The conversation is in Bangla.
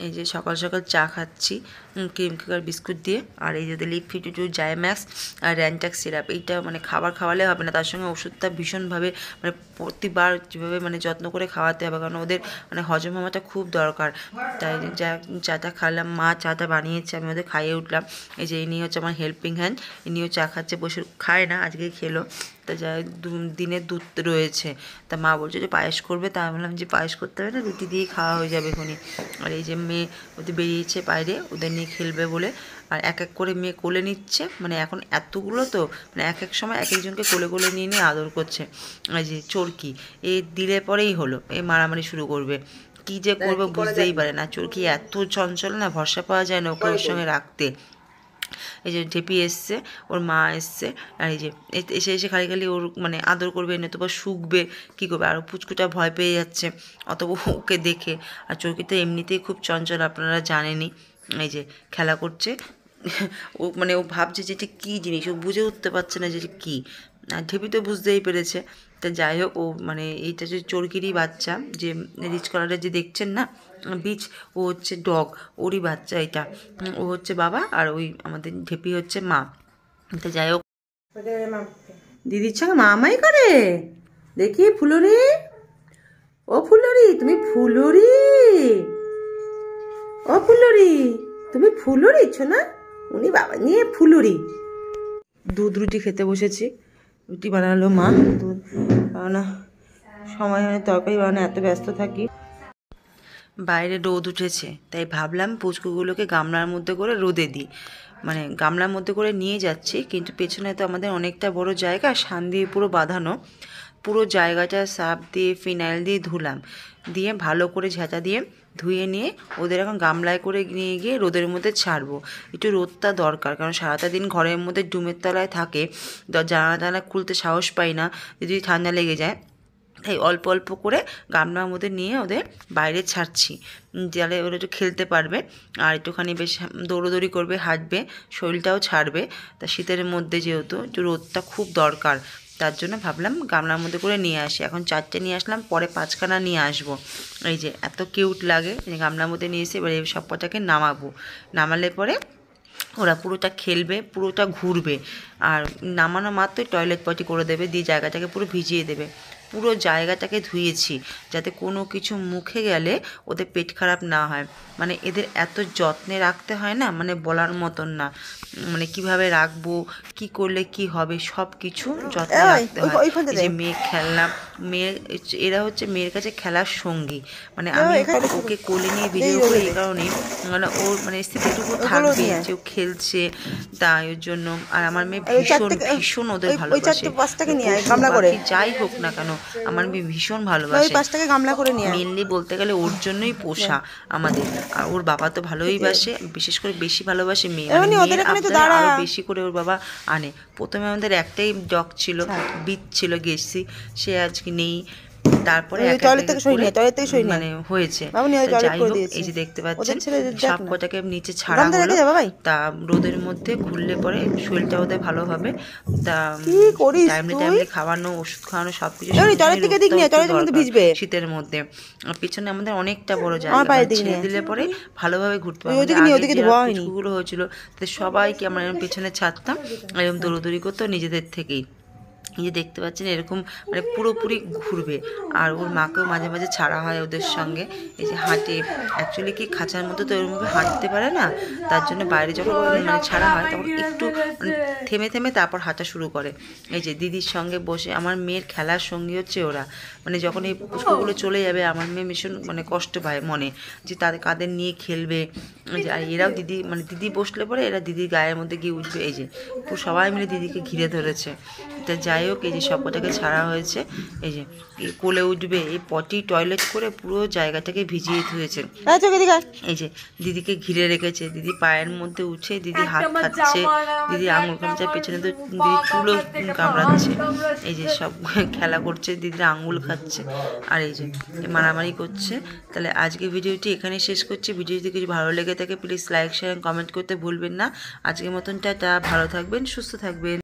এই যে সকাল সকাল চা খাচ্ছি ক্রিম কেকার বিস্কুট দিয়ে। আর এই যে লিপ ফিটু জাইম্যাক্স আর র্যানট্যাক্স সিরাপ, এইটা মানে খাবার খাওয়ালে হবে না, তার সঙ্গে ওষুধটা ভীষণভাবে মানে প্রতিবার যেভাবে মানে যত্ন করে খাওয়াতে হবে, কারণ ওদের মানে হজম হওয়াটা খুব দরকার। তাই যা চাটা খালাম, মা চাটা বানিয়েছে, আমি ওদের খাইয়ে উঠলাম। এই যে ইনি হচ্ছে আমার হেল্পিং হ্যান্ড, ইনিও চা খাচ্ছে, বসে খায় না, আজকে খেলো। তা যাই দিনের দুধ রয়েছে, তা মা বলছে যে পায়েস করবে, তা আমি বললাম যে পায়েস করতে হবে না, রুটি দিয়ে খাওয়া হয়ে যাবে এখনই। আর এই যে মেয়ে ওদের বেরিয়েছে বাইরে, ওদের নিয়ে খেলবে বলে, আর এক এক করে মেয়ে কোলে নিচ্ছে, মানে এখন এতগুলো তো মানে এক এক সময় এক একজনকে কোলে কোলে নিয়ে নিয়ে আদর করছে। এই যে চরকি এ দিলে পরেই হলো, এ মারামারি শুরু করবে, কী যে করবে বুঝতেই পারে না। চরকি এত চঞ্চল না, ভরসা পাওয়া যায় না ওকে ওর সঙ্গে রাখতে। এই যে ঢেপি এসছে, ওর মা এসছে, আর এই যে এসে এসে খালি খালি ওর মানে আদর করবে, নতুবা শুকবে, কী করবে। আর পুচকুটা ভয় পেয়ে যাচ্ছে অত ওকে দেখে। আর চরকি তো এমনিতেই খুব চঞ্চল, আপনারা জানেনই। এই যে খেলা করছে, ও মানে ও ভাবছে যে এটা কী জিনিস, ও বুঝে উঠতে পারছে না যে কী। আর ঢেপি তো বুঝতেই পেরেছে। তা যাই হোক, ও মানে এইটা যে চরকিরই বাচ্চা, যে রিচ কালারের যে দেখছেন না বীজ, ও হচ্ছে ডগ, ওরই বাচ্চা এটা। ও হচ্ছে বাবা, আর ওই আমাদের ঢেপি হচ্ছে মা। তো যাই হোক, দিদির সঙ্গে মামাই করে দেখি। ফুলরি, ও ফুলরি, তুমি ফুলরি, ও ফুলরি, তুমি ফুলরি না? উনি বাবা নিয়ে ফুলরি। দুধ রুটি খেতে বসেছি, রুটি বানালো মা। দুধ না সময় হয়, তরকারি বানানো এত ব্যস্ত থাকি। বাইরে রোদ উঠেছে, তাই ভাবলাম পুচকুগুলোকে গামলার মধ্যে করে রোদে দিই। মানে গামলার মধ্যে করে নিয়ে যাচ্ছি, কিন্তু পেছনে তো আমাদের অনেকটা বড় জায়গা, শান দিয়ে পুরো বাঁধানো। পুরো জায়গাটা সার্ফ দিয়ে ফিনাইল দিয়ে ধুলাম, দিয়ে ভালো করে ঝাঁটা দিয়ে ধুয়ে নিয়ে ওদের এখন গামলায় করে নিয়ে গিয়ে রোদের মধ্যে ছাড়বো। একটু রোদটা দরকার, কারণ সারাটা দিন ঘরের মধ্যে ডুমের তলায় থাকে, জানালা টানা খুলতে সাহস পাই না যদি ঠান্ডা লেগে যায়। তাই অল্প অল্প করে গামলার মধ্যে নিয়ে ওদের বাইরে ছাড়ছি, যাতে ওরা একটু খেলতে পারবে আর একটুখানি বেশ দৌড়োদৌড়ি করবে, হাঁটবে, শরীরটাও ছাড়বে। তা শীতের মধ্যে যেহেতু একটু রোদটা খুব দরকার, তার জন্য ভাবলাম গামলার মধ্যে করে নিয়ে আসি। এখন 4টে নিয়ে আসলাম, পরে 5খানা নিয়ে আসবো। এই যে এত কিউট লাগে, গামলার মধ্যে নিয়ে এসে এবার এই সব কটাকে নামাবো। নামালে পরে ওরা পুরোটা খেলবে, পুরোটা ঘুরবে, আর নামানো মাত্রই টয়লেট পটি করে দেবে, দিয়ে জায়গাটাকে পুরো ভিজিয়ে দেবে। পুরো জায়গাটাকে ধুয়েছি যাতে কোনো কিছু মুখে গেলে ওদের পেট খারাপ না হয়। মানে এদের এত যত্নে রাখতে হয় না, মানে বলার মতন না। মানে কিভাবে রাখবো, কি করলে কি হবে, সব কিছু যত্নে রাখতে হয়। এই যে মেয়ে খেলনা, মেয়ে এরা হচ্ছে মেয়ের কাছে খেলার সঙ্গী। মানে আমি ওকে কোলে নিয়ে ভিডিও করি এই কারণে, মানে ওর মানে স্থিতিটুকু থাকবে যে ও খেলছে, তাই ওর জন্য। আর আমার মেয়ে ভীষণ ভীষণ ওদের ভালোবাসে, যাই হোক না কেন আমার মেয়ে ভীষণ ভালোবাসে। মেনলি বলতে গেলে ওর জন্যই পোষা আমাদের। আর ওর বাবা তো ভালোই বাসে, বিশেষ করে বেশি ভালোবাসে মেয়ে, আরো বেশি করে ওর বাবা আনে। প্রথমে আমাদের একটাই ডগ ছিল, বিট ছিল গেছি, সে আজকে নেই। তারপরে মানে হয়েছে। যাই হোক, এই যে দেখতে পাচ্ছেন সব কটাকে নিচে ছাড়া হলো। তা রোদের মধ্যে ঘুরলে পরে শরীরটা ওদের ভালো হবে। তা টাইমলি টাইমলি খাওয়ানো, ওষুধ খাওয়ানো, সবকিছু শীতের মধ্যে। পিছনে আমাদের অনেকটা বড় জায়গা, ছেড়ে দিলে পরে ভালোভাবে ঘুরতে পারবো। পুচকুগুলো হয়েছিল, সবাইকে আমরা পিছনে ছাড়তাম, এরকম দৌড়দৌড়ি করতো নিজেদের থেকেই। এই যে দেখতে পাচ্ছেন এরকম মানে পুরোপুরি ঘুরবে। আর ওর মাকেও মাঝে মাঝে ছাড়া হয় ওদের সঙ্গে। এই যে হাঁটে, অ্যাকচুয়ালি কি খাঁচার মধ্যে তো এরকমভাবে হাঁটতে পারে না, তার জন্য বাইরে যখন মানে ছাড়া হয় তখন একটু মানে থেমে থেমে তারপর হাঁটা শুরু করে। এই যে দিদির সঙ্গে বসে, আমার মেয়ের খেলার সঙ্গী হচ্ছে ওরা। মানে যখন এই পুষ্পগুলো চলে যাবে আমার মেয়ে ভীষণ মানে কষ্ট পায় মনে, যে তাদের কাদের নিয়ে খেলবে। আর এরাও দিদি মানে দিদি বসলে পরে এরা দিদির গায়ের মধ্যে গিয়ে উঠবে। এই যে পুরো সবাই মিলে দিদিকে ঘিরে ধরেছে। তা যাই হোক, এই যে সবকটাকে ছাড়া হয়েছে। এই যে কোলে উঠবে, এই পটি টয়লেট করে পুরো জায়গাটাকে ভিজিয়ে ধুয়েছে। এই যে দিদিকে ঘিরে রেখেছে, দিদি পায়ের মধ্যে উঠে দিদি হাত খাচ্ছে, দিদি আঙুল কামড়াচ্ছে, পেছনে তো দিদি চুলও কামড়াচ্ছে। এই যে সব খেলা করছে, দিদির আঙুল খাচ্ছে, আর এই যে মারামারি করছে। তাহলে আজকে ভিডিওটি এখানে শেষ করছি। ভিডিও যদি কিছু ভালো লেগে থাকে প্লিজ লাইক শেয়ার কমেন্ট করতে ভুলবেন না। আজকের মতন টাটা, ভালো থাকবেন, সুস্থ থাকবেন।